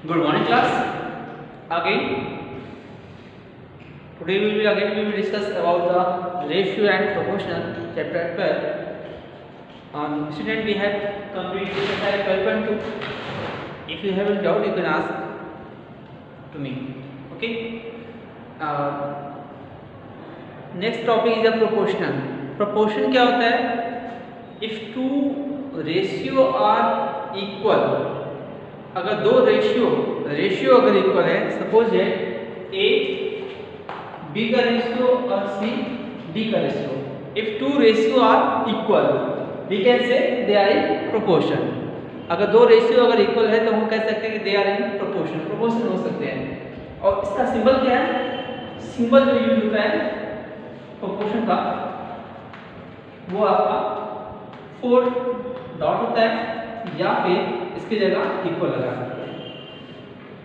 Good morning, class. Again, today we will discuss about the ratio and proportional, chapter 12. Student, we have completed exercise 12.2. If you have a doubt, you can ask to me. Okay. Next topic is the proportional. Proportion क्या होता है? If two ratio are equal, अगर दो ratio अगर equal है, suppose है A B का ratio और सी डी का ratio. If two ratio are equal we can say they are in proportion. अगर दो रेशियो अगर इक्वल है तो हम कह सकते हैं कि दे आर इन प्रोपोर्शन हो सकते हैं. और इसका सिंबल क्या है? सिंबल जो यूज होता है प्रोपोर्शन का वो आपका 4 डॉट होता है या फिर इसकी जगह इक्वल लगा सकते हैं,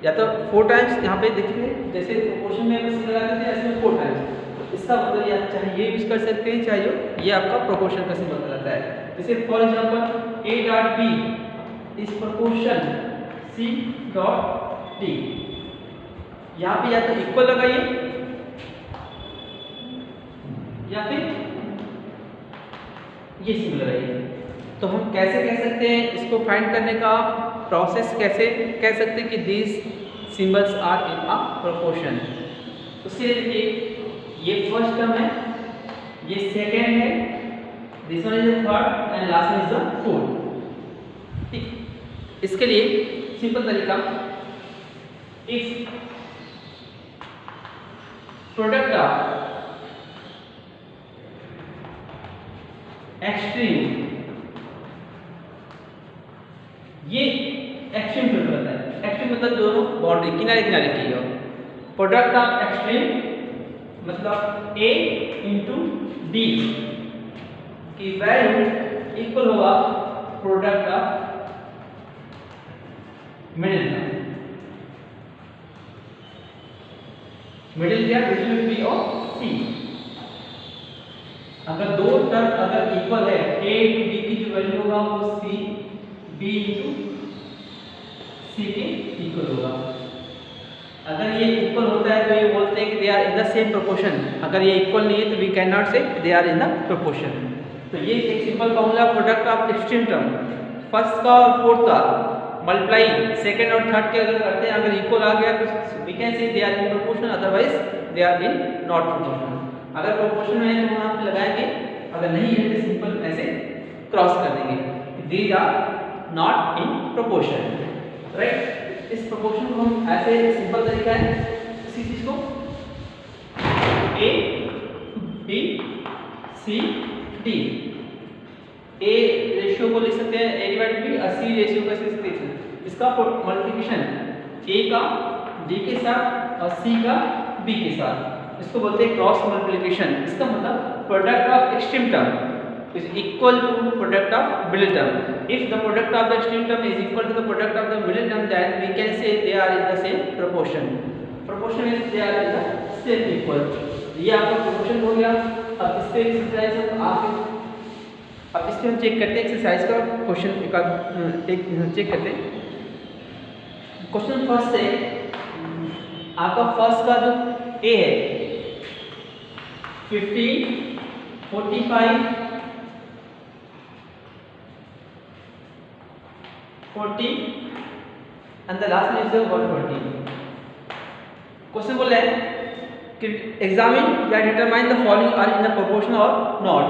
या तो 4 टाइम्स यहाँ पे देखिए जैसे प्रोपोर्शन में बस लगाते थे ऐसे 4 टाइम्स. तो इसका मतलब या चाहे ये यूज कर सकते हैं चाहे ये आपका प्रोपोर्शन का सिंबल रहता है. जैसे for example A dot B is proportion C dot D. यहाँ पे या तो इक्वल लगाइए या फिर ये सिंबल लगाइए. तो हम कैसे कह सकते हैं इसको फाइंड करने का प्रोसेस, कैसे कह सकते हैं कि these symbols are in a proportion. उसके लिए देखिए ये फर्स्ट टर्म है, ये सेकेंड है, this one is the third and last one is the fourth. ठीक, इसके लिए सिंपल तरीका, इफ प्रोडक्ट ऑफ एक्सट्रीम, ये एक्सट्रीम प्रोडक्ट होता है. एक्सट्रीम मतलब दोनों बाउंड्री किनारे किनारे की हो. प्रोडक्ट ऑफ एक्सट्रीम मतलब ए इंटू डी की वैल्यू इक्वल होगा product of middle term. Middle क्या बिटवीन बी और सी. अगर दो टर्म अगर इक्वल है, ए इंटू डी की जो वैल्यू होगा वो सी बी इंटू सी के इक्वल होगा. अगर ये इक्वल होता है तो ये बोलते हैं कि they are in the same proportion. अगर ये इक्वल नहीं है तो we can not say they are in the proportion. तो ये एक simple formula product of extreme term, first का और फोर्थ का मल्टीप्लाई सेकंड और थर्ड के अगर करते हैं, अगर इक्वल आ गया तो we can say they are in proportion, otherwise they are in not proportion. अगर प्रोपोर्शन में है तो वहां पे लगाएंगे, अगर नहीं है तो सिंपल ऐसे क्रॉस कर देंगे. These are not in proportion, right. इस प्रोपोर्शन को हम ऐसे सिंपल तरीका है इसी चीज को A B C D. A ratio को लिख सकते हैं ए डिवाइड बी, और सी रेशियो को लिख सकते हैं. इसका मल्टीप्लिकेशन ए का डी के साथ और सी का बी के साथ, इसको बोलते हैं क्रॉस मल्टीप्लिकेशन. इसका मतलब product of extreme term is equal to product of middle term. If the product of the extreme term is equal to the product of the middle term, then we can say they are in the same proportion. Proportion means they are in the same equal. ये आपका proportion हो गया. अब इस पे exercise हम अब इस पे हम चेक करते हैं एक्सरसाइज का क्वेश्चन का एक चेक करते हैं. क्वेश्चन फर्स्ट है आपका, फर्स्ट का जो ए है 50 45 40 and the last one is the 140. Question बोल रहा है कि एग्जामिन या determine the following are in the proportion और नॉट.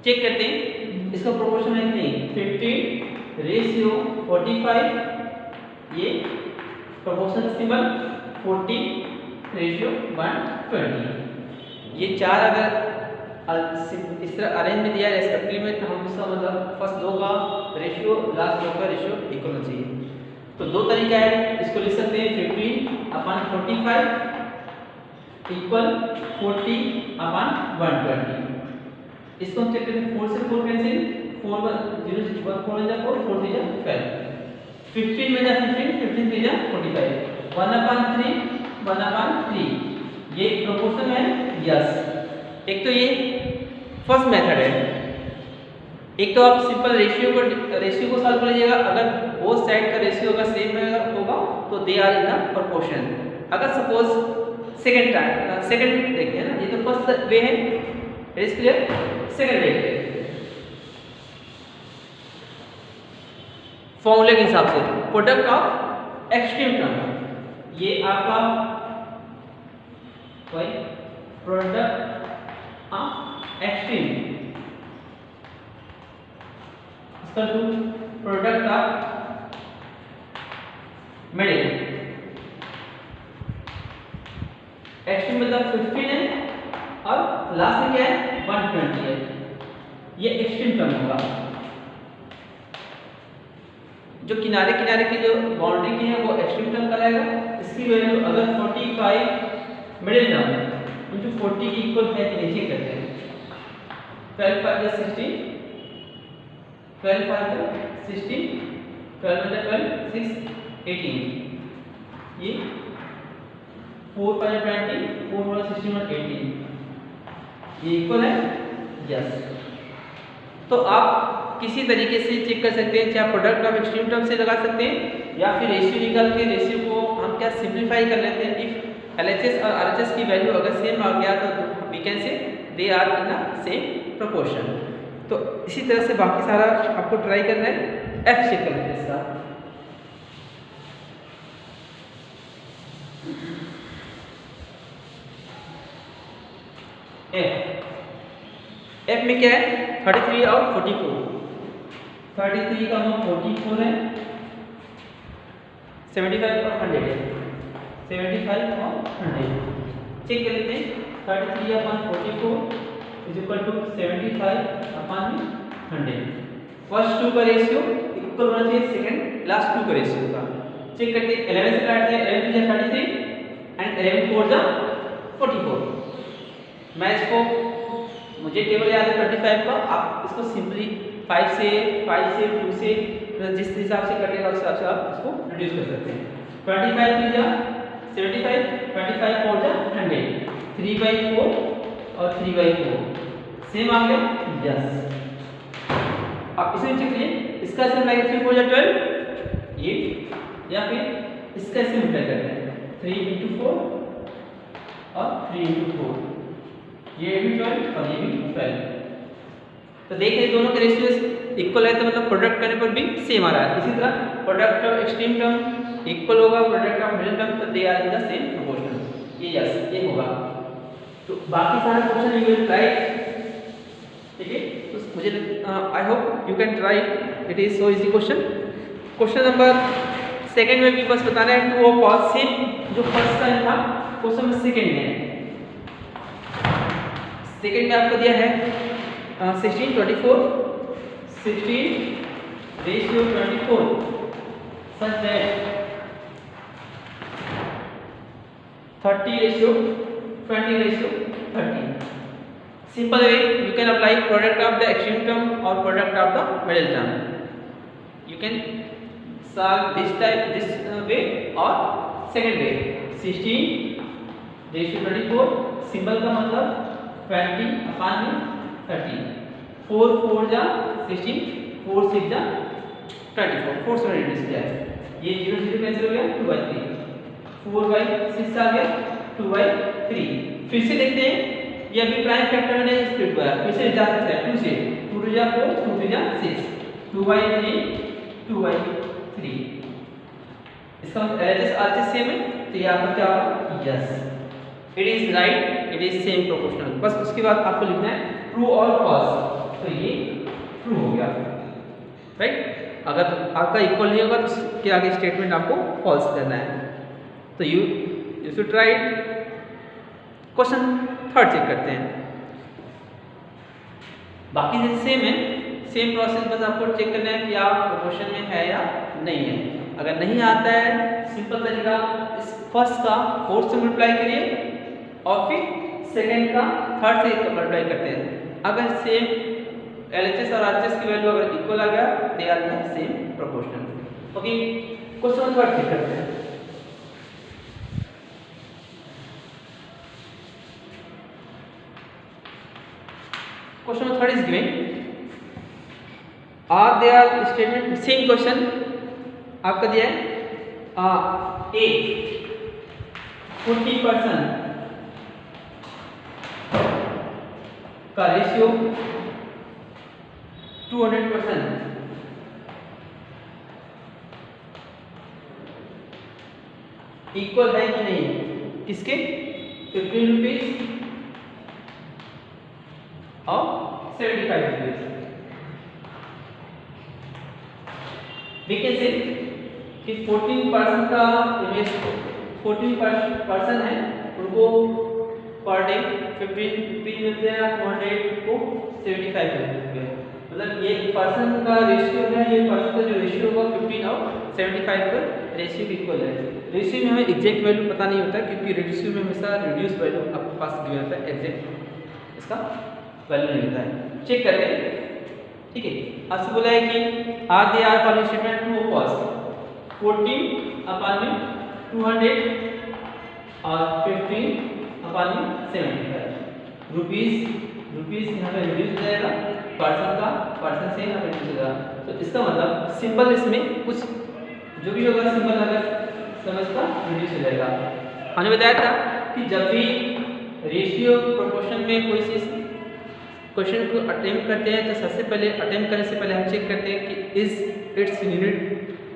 चेक करते हैं इसका प्रोपोर्शन है नहीं, 50 रेशियो 45, ये प्रोपोर्शन सिंबल 40 रेशियो 120. ये चार अगर इस तरह अरेंज में दिया है रेस्पेक्टिवली में, तो हम इसका मतलब फर्स्ट दो का रेशियो लास्ट दो का रेशियो इक्वल होना चाहिए. तो दो तरीका है, इसको लिख सकते हैं 50/45 इक्वल 40/120. इसको हम चेक करते हैं 4 से 4 कैंसिल, 4 0 से 1 4 जा 4 4 3 जा 12, 15 में जा 15 15 3 जा 45, 1/3 1/3. ये प्रोपोर्शन है. यस, एक तो ये फर्स्ट मेथड है. एक तो आप सिंपल रेशियो को सॉल्व कर लीजिएगा. अगर बोथ साइड का रेशियो अगर सेम होगा तो they are in the proportion. अगर सपोज सेकंड देखते हैं ना, ये तो फर्स्ट वे है, it is clear. Second way फॉर्मूले के हिसाब से प्रोडक्ट ऑफ एक्सट्रीम टर्म, ये आपका product of extreme equal to product of middle. Extreme मतलब 15 है और लास्ट में क्या है 120 है, ये एक्सट्रीम टर्म होगा। जो किनारे किनारे की जो बाउंड्री की है वो एक्सट्रीम टर्म कराएगा। इसकी वैल्यू अगर 45 मिडिल टर्म इंटू 40 की इक्वल है कि नीचे करते हैं। 12 5 is 16, 12 5 is 16, 12 में 12 6 18, ये 4 5 20, 4 4 16 और 18, ये इक्वल है यस। तो आप किसी तरीके से चेक कर सकते हैं, चाहे प्रोडक्ट ऑफ एक्सट्रीम टर्म से लगा सकते हैं या फिर रेशियो निकाल के रेशियो को हम क्या सिंप्लीफाई कर लेते हैं। इफ एलएचएस और आरएचएस की वैल्यू अगर सेम आ गया तो we can say they are in the same proportion. तो इसी तरह से बाकी सारा आपको ट्राई करना है। एफ चेक कर लेते हैं इसका। एफ में क्या है 33 और 44। 33 का हम 44 है, 75 और 100 है, 75 और 100 चेक कर लेते हैं। 33 upon 44 is equal to 75 upon 100। First two का रेशियो इक्वल होना चाहिए सेकंड लास्ट टू का रेशियो का। चेक करते हैं 11 से काटते हैं, 11 2 33 एंड 11 4 जा 44। मैं इसको मुझे टेबल याद है 25 का, आप इसको सिंपली 5 से 2 से जिस हिसाब से कटेगा उस हिसाब से आप इसको रिड्यूस कर सकते हैं। 25 3 जा 75, 25 4 जा 100, 3/4 और 3/4 सेम आ गया यस। आप इसे चेक करिए, इसका ऐसे मिलाइए 3 4 जा 12 ये, या फिर इसका ऐसे मिलाइए करते हैं 3 × 4 और 3 × 4, ये भी 12 और ये भी 12। तो देखिए दोनों के रेशियो इक्वल है तो मतलब प्रोडक्ट करने पर भी सेम आ रहा है। इसी तरह product of extreme term equal होगा प्रोडक्ट ऑफ मिडिल टर्म, तो they are in the same proportion, ये यस ये होगा। तो बाकी सारे क्वेश्चन यू विल ट्राई, ठीक है। तो मुझे I hope you can try, it is so easy question. Question number second में भी बस बताना है ट्रू और फॉल्स, सेम जो फर्स्ट का था क्वेश्चन में सेकंड में। सेकंड में आपको दिया है 16 24, 16 ratio 24 such that 30 ratio 20 ratio 30। Simple way you can apply product of the extreme term और product of the middle term. You can solve this way और सेकंड वे। 16 रेशियो 24, सिंबल का मतलब 20 अपॉन में 30, 4 4 जा 16, 4 6 जा 24, 4 से रिड्यूस किया है, ये 0 0 कैंसिल हो गया 2/3, 4/6 आ गया 2/3। फिर से देखते हैं, ये अभी प्राइम फैक्टर में नहीं स्प्लिट हुआ है, फिर से जा सकता है 2 से, 2 2 जा 4, 2 3 जा 6, 2/3 2/3। इसका मतलब एलएचएस आरएचएस सेम है, तो ये आपका क्या होगा yes, it is right, it is same proportional. बस उसके बाद आपको लिखना है ट्रू और फॉल्स, तो ये ट्रू हो गया राइट। अगर आपका इक्वल नहीं होगा तो उसके आगे स्टेटमेंट आपको फॉल्स करना है। तो you should try it. Question third check करते हैं। बाकी जैसे सेम है, सेम प्रोसेस, बस आपको चेक करना है कि आप प्रोपोर्शन में है या नहीं है। अगर नहीं आता है, सिंपल तरीका इस फर्स्ट का फोर्थ से मल्टीप्लाई करिए और फिर सेकंड का थर्ड से मल्टीप्लाई करते हैं। अगर सेम एलएचएस और आरएचएस की वैल्यू अगर इक्वल आ गया, they are the same proportional. Okay, question third check करते हैं। Question third is given, are they are statement, same question आपका दिया है A 40% का रेशियो 200% इक्वल है कि नहीं, किसके 15 रुपीज और 75 रुपीज। वी कैन से कि 14% का इन्वेस्ट 14% है उनको पर डे 15 रुपीज मिलते हैं, 200 को 75 रुपये, मतलब ये पर्सन का रेशियो है, ये पर्सन का जो रेशियो होगा 15 और 75 का रेशियो इक्वल है। रेशियो में हमें एग्जैक्ट वैल्यू पता नहीं होता क्योंकि रेशियो में हमेशा रिड्यूस वैल्यू आपके पास गिवन होता है, एग्जैक्ट इसका वैल्यू नहीं होता है। चेक करते हैं, ठीक है। आपसे बोला है कि are they are following statement true और फॉल्स। 14 अपॉन में 200 और 15 अपॉन में 75 रुपीस यहाँ पे रिड्यूस हो जाएगा, पर्सन से यहाँ पे रिड्यूस हो जाएगा। तो इसका मतलब सिंपल इसमें कुछ जो भी होगा सिंपल अगर समझ का रिड्यूस हो जाएगा। हमने बताया था कि जब भी रेशियो प्रोपोर्शन में कोई चीज क्वेश्चन को अटेम्प्ट करते हैं तो सबसे पहले अटेम्प्ट करने से पहले हम चेक करते हैं कि is its unit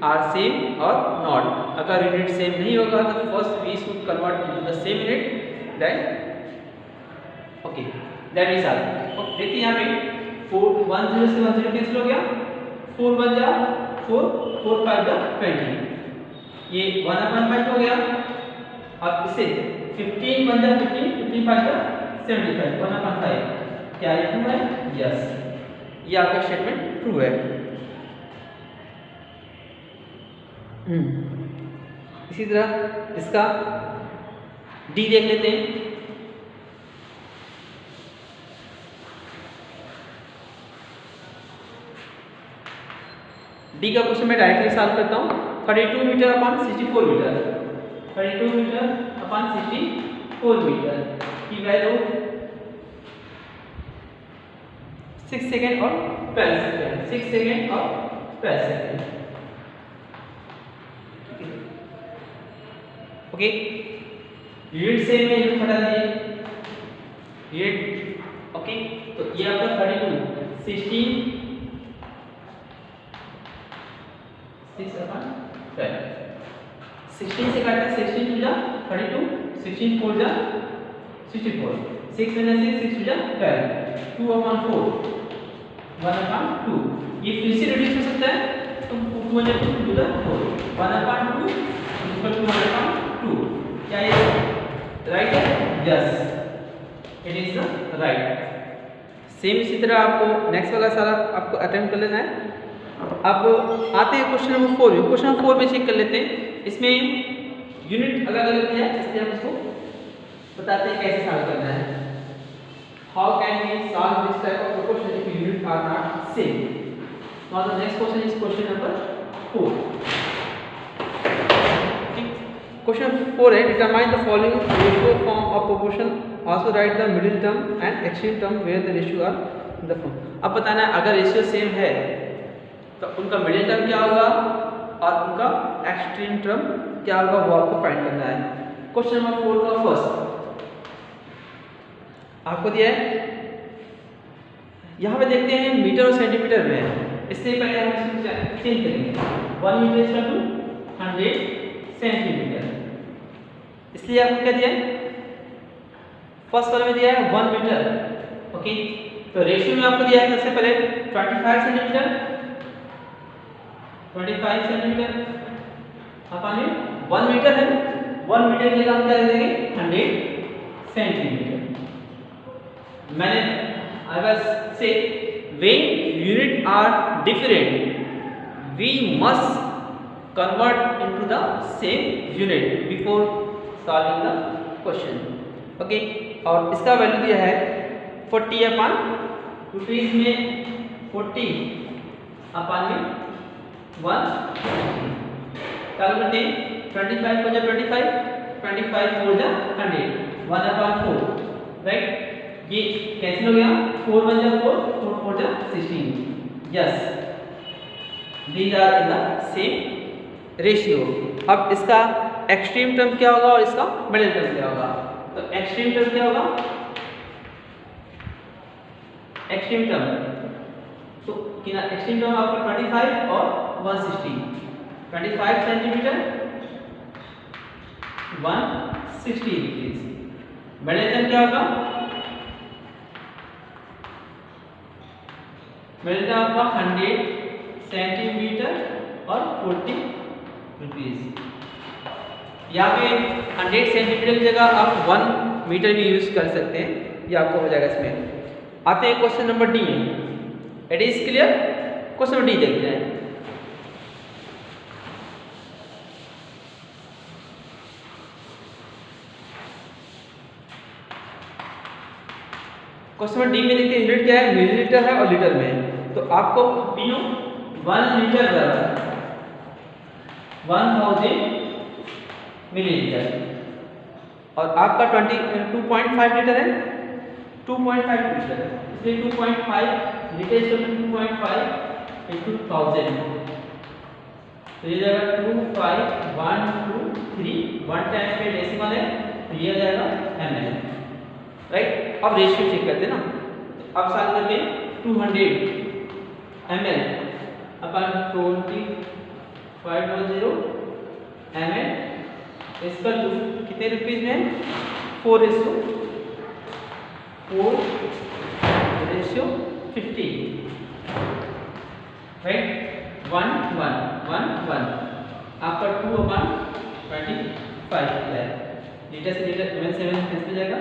are same और नॉट। अगर यूनिट सेम नहीं होगा तो first we should convert into the same unit, then okay that is are. देखिए यहाँ पे 4 1 0 से 1 0 कैंसिल हो गया, 4 1 जा 4 4 5 जा 20, ये 1/5 हो गया। अब इसे 15 1 जा 15 15 5 जा 75 1/5, क्या ये ट्रू है? यस, ये आपका स्टेटमेंट ट्रू है। इसी तरह इसका डी देख लेते हैं। डी का क्वेश्चन मैं डायरेक्टली सॉल्व करता हूँ। 32 metre upon 64 metre, 32 metre upon 64 metre की वैल्यू 6 सेकेंड और 12 सेकेंड, 6 सेकेंड और 12 सेकेंड। ओके, यूनिट सेम में यूनिट हटा दीजिए, यूनिट ओके। तो ये आपका 32 16 6 अपॉन 12, 16 से काटते हैं, 16 टू जा 32, 16 4 जा 64, 6 में 6 टू जा 12, 2 अपॉन 4 1 अपॉन 2, ये फिर से रिड्यूस हो सकता है तो 2 1 2 to the 4 1 upon 2 equal to 1 upon 2, क्या ये राइट है? Yes, it is the right. Same इसी तरह आपको नेक्स्ट वाला सारा आपको अटेम्प्ट कर लेना है। अब आते हैं क्वेश्चन नंबर 4 में। क्वेश्चन नंबर 4 में चेक कर लेते हैं, इसमें यूनिट अलग अलग है इसलिए हम इसको बताते हैं कैसे सॉल्व करना है। How can we solve this type of question if unit are not same. Now the next question is question number 4। Question 4 है, determine the following ratio form of proportion, also write the middle term and extreme term where the ratio are in the form. अब बताना है अगर ratio same है तो उनका middle term क्या होगा और उनका एक्सट्रीम टर्म क्या होगा, वो आपको फाइंड करना है। क्वेश्चन नंबर 4 का फर्स्ट आपको दिया है, यहाँ पे देखते हैं मीटर और सेंटीमीटर में, इससे पहले हम इसको चेंज करेंगे। 1 metre is equal to 100 centimetre, इसलिए आपको क्या दिया है, फर्स्ट वाले में दिया है 1 मीटर। ओके, तो रेशियो में आपको दिया है सबसे पहले 25 सेंटीमीटर, 25 सेंटीमीटर अपॉन 1 मीटर है, 1 मीटर के लिए हम क्या दे देंगे 100 सेंटीमीटर। मैंने I was say when unit are different we must convert into the same unit before solving the question. Okay, और इसका वैल्यू दिया है 40 अपॉन रुपीज में 40 अपॉन में 1 कैलकुलेट 25 हो जाए 25 4 जा 100 1 अपॉन 4 राइट, ये कैंसिल हो गया, 4 1 जा 4 4 4 जा 16। Yes, these are in the same ratio. अब इसका एक्सट्रीम टर्म क्या होगा और इसका मिडिल टर्म क्या होगा? तो एक्सट्रीम टर्म क्या होगा? एक्सट्रीम टर्म तो एक्सट्रीम टर्म आपका 25 और 160, 25 सेंटीमीटर 160 डिग्रीज। मिडिल टर्म क्या होगा? मिडिल टर्म आपका 100 सेंटीमीटर और 40 रुपीज। यहाँ पे 100 सेंटीमीटर की जगह आप 1 मीटर भी यूज कर सकते हैं, ये आपको हो जाएगा। इसमें आते हैं क्वेश्चन नंबर डी में। It is clear? Question number D देखते हैं। क्वेश्चन नंबर डी में देखते हैं यूनिट क्या है, मिलीलीटर है और लीटर में है। तो आपको तीनों 1 लीटर बराबर 1000 मिलीलीटर और आपका 2.5 लीटर है, 2.5 लीटर है, इसलिए 2.5 लीटर से 2.5 इंटू 1000 तो ये जाएगा 25123 1 टाइम पे डेसिमल है तो ये आ जाएगा ml, राइट। अब रेशियो चेक करते हैं ना, तो अब साथ करते हैं 200 ml अपन 2500 ml इसका कितने रुपीज में? 4:4 रेशियो 50, राइट। 1 1 1 1 आपका 2/25 है। लीटर से लीटर ml से ml किस पे जाएगा?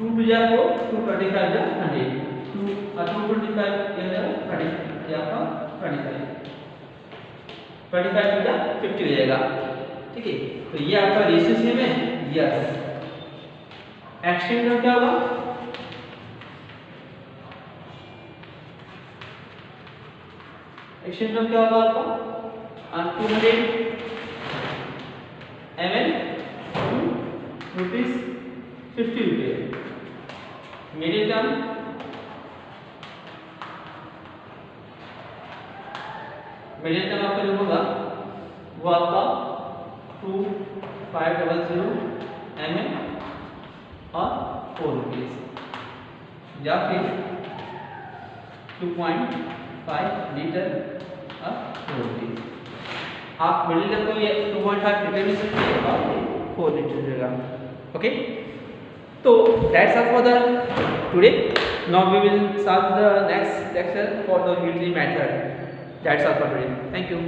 2 टू जा 4 225 जा 100 2 और 225 क्या जाएगा 30 ये आपका 25 टू जा 50 हो जाएगा, ठीक है। तो ये आपका रेशियो सेम है, यस। एक्सट्रीम टर्म क्या होगा? एक्सट्रीम टर्म क्या होगा आपका? 200 ml ₹50 मिडिल टर्म आपका जो होगा वो आपका 2500 ml और 4 रुपीज या फिर 2.5 लीटर और 4 रुपीज। आप मिडिल टर्म को ये 2.5 लीटर में सकते हैं और 4 लीटर देगा, ओके। तो that's all for the today. Now we will start the next lecture for the unitary method. That's all for today. Thank you.